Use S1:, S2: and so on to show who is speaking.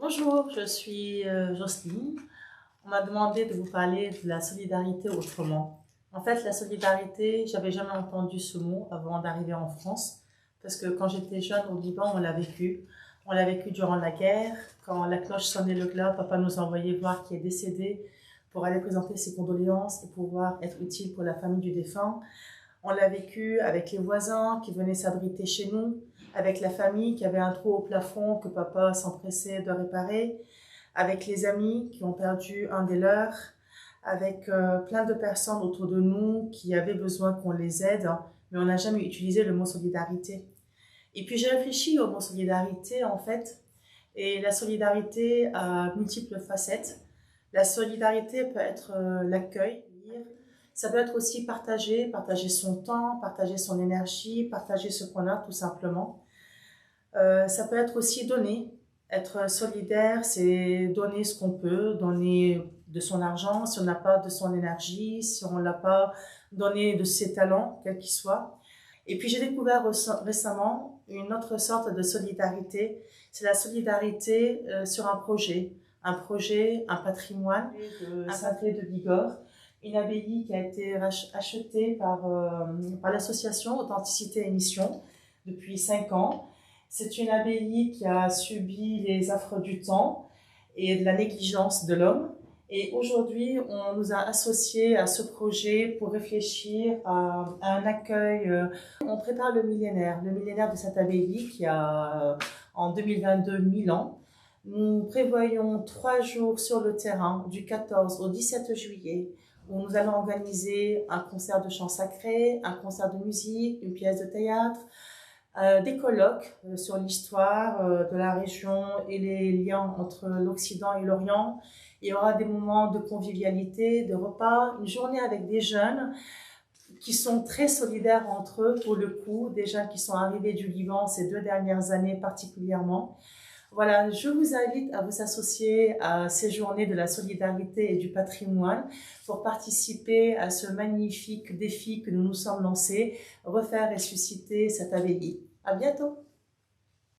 S1: Bonjour, je suis Jocelyne. On m'a demandé de vous parler de la solidarité autrement. En fait, la solidarité, j'avais jamais entendu ce mot avant d'arriver en France, parce que quand j'étais jeune au Liban, on l'a vécu. On l'a vécu durant la guerre, quand la cloche sonnait le glas, papa nous a envoyé voir qui est décédé pour aller présenter ses condoléances et pouvoir être utile pour la famille du défunt. On l'a vécu avec les voisins qui venaient s'abriter chez nous, avec la famille qui avait un trou au plafond que papa s'empressait de réparer, avec les amis qui ont perdu un des leurs, avec plein de personnes autour de nous qui avaient besoin qu'on les aide, mais on n'a jamais utilisé le mot solidarité. Et puis j'ai réfléchi au mot solidarité en fait, et la solidarité a multiples facettes. La solidarité peut être l'accueil, ça peut être aussi partager son temps, partager son énergie, partager ce qu'on a tout simplement. Ça peut être aussi donner. Être solidaire, c'est donner ce qu'on peut, donner de son argent, si on n'a pas de son énergie, si on l'a pas donné de ses talents, quels qu'ils soient. Et puis j'ai découvert récemment une autre sorte de solidarité. C'est la solidarité sur un projet, un patrimoine de Saint-Cloud de Bigorre, une abbaye qui a été achetée par l'association Authenticité et Mission depuis 5 ans. C'est une abbaye qui a subi les affres du temps et de la négligence de l'homme. Et aujourd'hui, on nous a associés à ce projet pour réfléchir à un accueil. On prépare le millénaire de cette abbaye qui a en 2022 1000 ans. Nous prévoyons 3 jours sur le terrain du 14 au 17 juillet où nous allons organiser un concert de chant sacré, un concert de musique, une pièce de théâtre, des colloques sur l'histoire de la région et les liens entre l'Occident et l'Orient. Il y aura des moments de convivialité, de repas, une journée avec des jeunes qui sont très solidaires entre eux pour le coup, des jeunes qui sont arrivés du Liban ces 2 dernières années particulièrement. Voilà, je vous invite à vous associer à ces journées de la solidarité et du patrimoine pour participer à ce magnifique défi que nous nous sommes lancés, refaire et susciter cette abbaye. À bientôt!